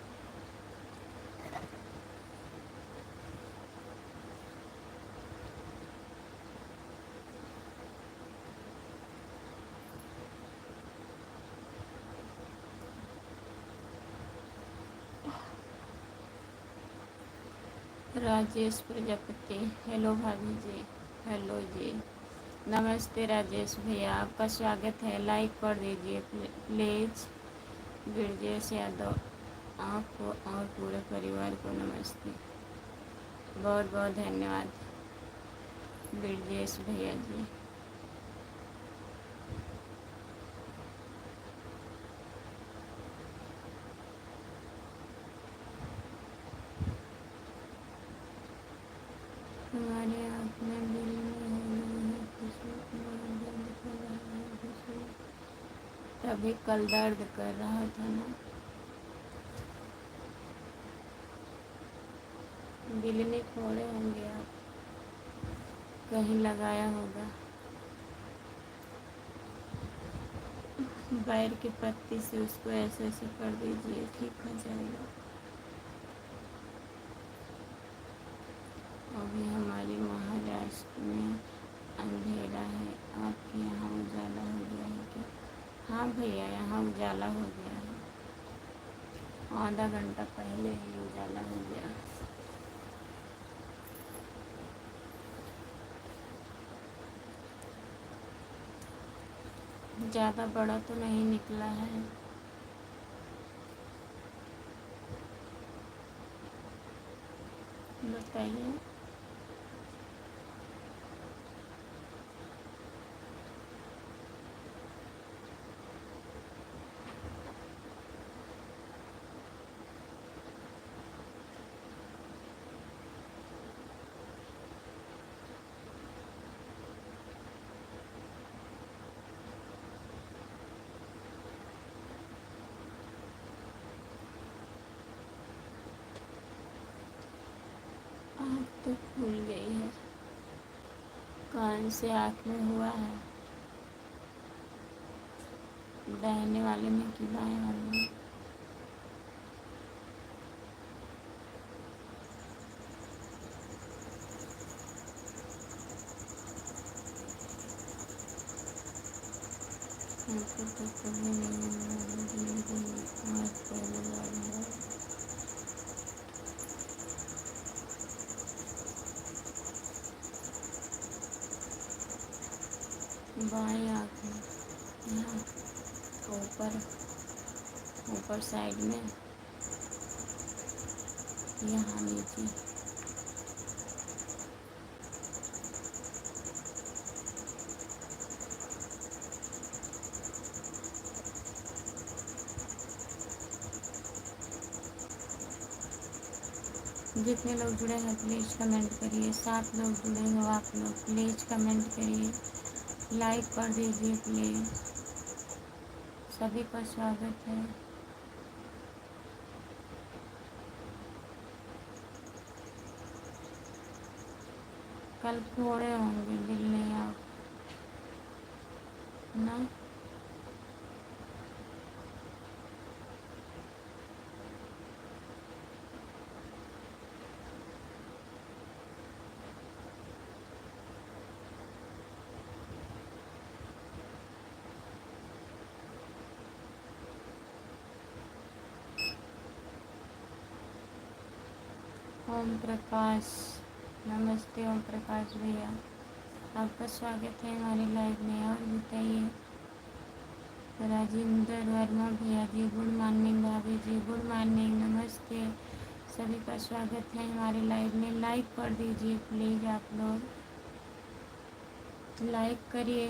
राजेश प्रजापति, हेलो भाभी जी। हेलो जी, नमस्ते राजेश भैया, आपका स्वागत है। लाइक कर दीजिए प्लीज़। गिरजेश यादव, आपको और पूरे परिवार को नमस्ते। बहुत बहुत धन्यवाद गिरजेश भैया जी। हमारे आँख में बिल में हो गई है खुशबू, बहुत दर्द कर रहा है खुशबू। तभी कल दर्द कर रहा था ना। बिल्ली फोड़े होंगे आप, कहीं लगाया होगा। बैर की पत्ती से उसको ऐसे ऐसे कर दीजिए, ठीक हो जाएगा। अभी हमारे महाराष्ट्र में अंधेरा है, आपके यहाँ उजाला हो गया है क्या? हाँ भैया, यहाँ उजाला हो गया है, आधा घंटा पहले ही उजाला हो गया। ज़्यादा बड़ा तो नहीं निकला है। बताइए। आँख तो खुल गई है, कान से आँख में हुआ है, दाहिने वाले में कि बाएं वाले में? हमको तो कभी नहीं हुआ, जिंदगी आज पहली बार हुआ। बाएं आँख में, यहाँ ऊपर, ऊपर साइड में, यहाँ नीचे। जितने लोग जुड़े हैं प्लीज़ कमेंट करिए। 7 लोग जुड़े हो आप लोग, प्लीज़ कमेंट करिए, लाइक कर दीजिए प्लीज़। सभी का स्वागत है। कल फोड़े होंगे बिल्ली आप ना। ओम प्रकाश, नमस्ते ओम प्रकाश भैया, आपका स्वागत है हमारे लाइव में। और बताइए। राजेंद्र वर्मा भैया जी गुड मॉर्निंग। भाभी जी गुड मॉर्निंग, नमस्ते। सभी का स्वागत है हमारे लाइव में। लाइक कर दीजिए प्लीज़, आप लोग लाइक करिए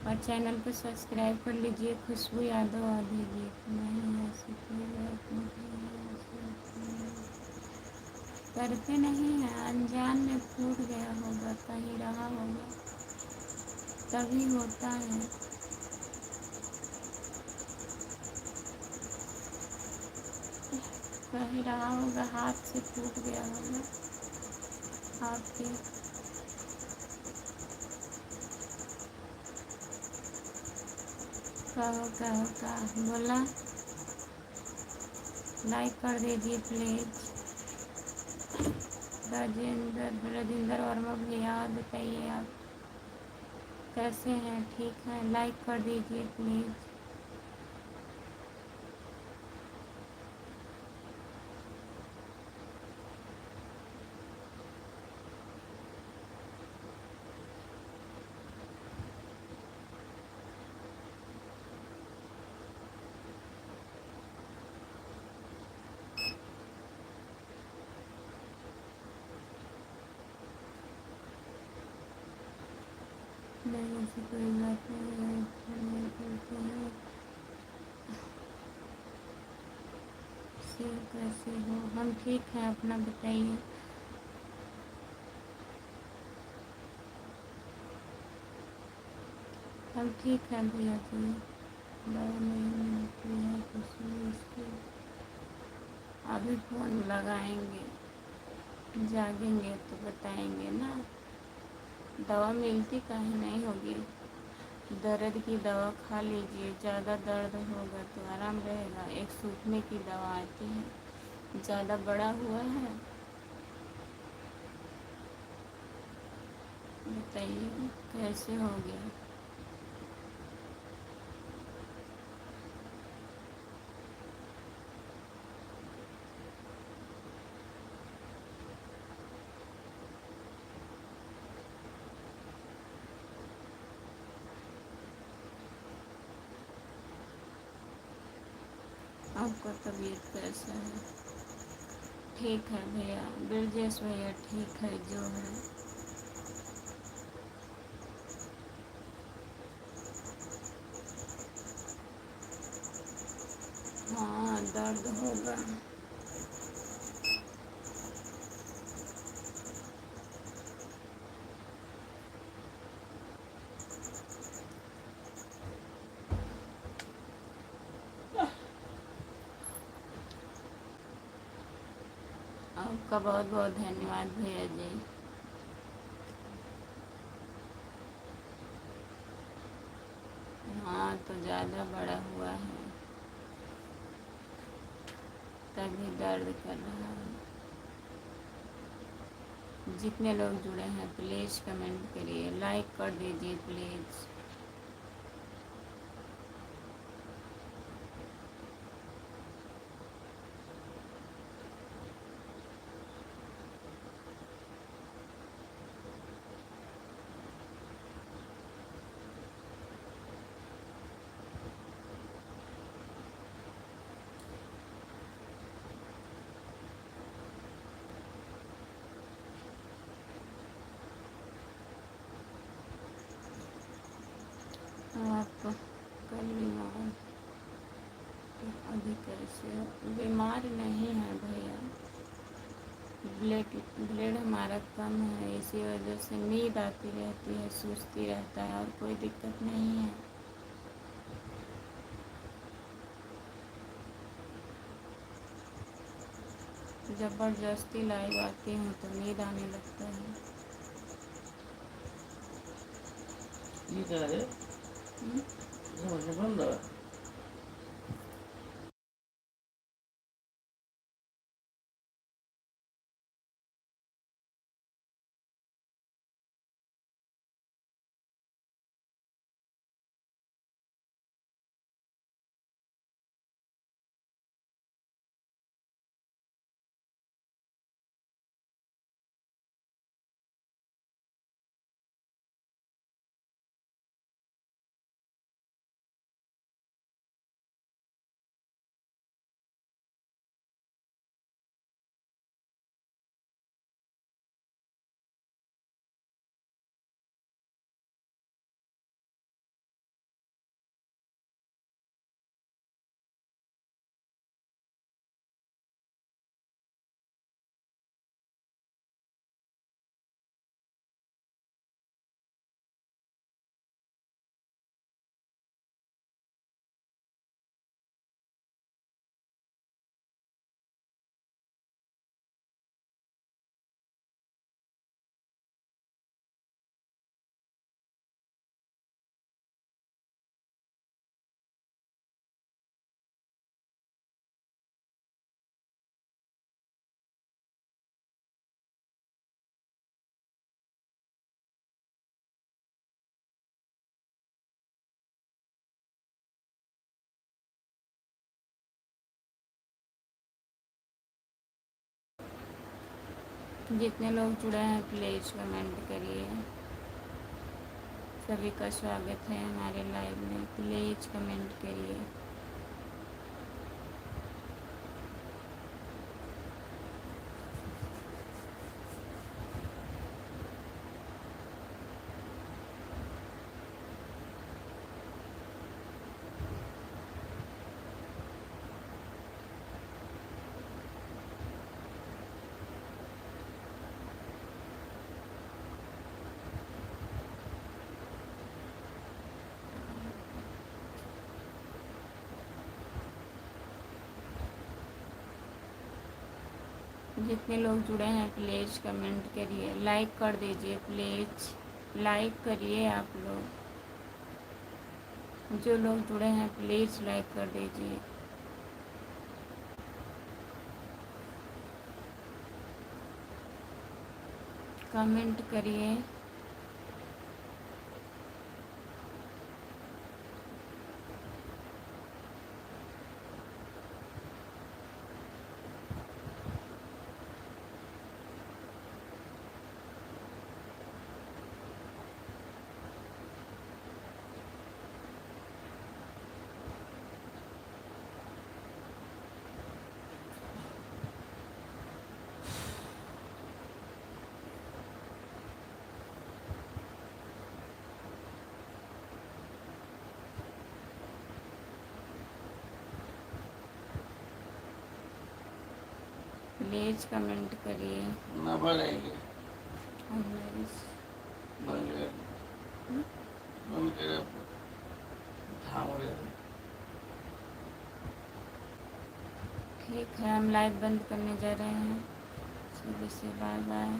और चैनल को सब्सक्राइब कर लीजिए। खुशबू यादव आ दीजिए। नहीं ऐसे कोई बात नहीं, करते नहीं हैं, अनजान में फूट गया होगा, कहीं रहा होगा तभी होता है। कहीं रहा होगा, हाथ से फूट गया होगा आपके। कहो कहो का बोला। लाइक कर दीजिए प्लीज़। राजेंद्र वर्मा भैया, और बताइए आप कैसे हैं? ठीक है, लाइक कर दीजिए प्लीज़। नहीं ऐसी कोई बात नहीं है, नहीं करते हैं। शेर कैसे हो? हम ठीक हैं, अपना बताइए। हम ठीक हैं भैया जी। दवा नहीं मिलती है कुछ भी इसकी। अभी फ़ोन लगाएंगे, जागेंगे तो बताएंगे ना। दवा मिलती काहे नहीं होगी। दर्द की दवा खा लीजिए, ज़्यादा दर्द होगा तो आराम रहेगा। एक सूखने की दवा आती है। ज़्यादा बड़ा हुआ है? बताइए कैसे हो गया। आपका तबीयत कैसा है? ठीक है भैया, ब्रजेश भैया ठीक है जो है। हाँ दर्द होगा। आपका बहुत बहुत धन्यवाद भैया जी। हाँ तो ज़्यादा बड़ा हुआ है तभी दर्द कर रहा है। जितने लोग जुड़े हैं प्लीज़ कमेंट करिए, लाइक कर दीजिए प्लीज़। आप कल बीमार तो अभी कैसे हो? बीमार नहीं है भैया, ब्लड हमारा कम है, इसी वजह से नींद आती रहती है, सुस्ती रहता है, और कोई दिक्कत नहीं है। ज़बरदस्ती लाइव आती हूँ तो नींद आने लगता है। हम्म? जितने लोग जुड़े हैं प्लीज़ कमेंट करिए। सभी का स्वागत है हमारे लाइव में, प्लीज़ कमेंट करिए। जितने लोग जुड़े हैं प्लीज़ कमेंट करिए, लाइक कर दीजिए प्लीज़, लाइक करिए आप लोग। जो लोग जुड़े हैं प्लीज़ लाइक कर दीजिए। कमेंट करिए। प्लीज़ कमेंट करिए। ना बढ़ेंगे ठीक है, हम लाइव बंद करने जा रहे हैं। सभी से बाय बाय।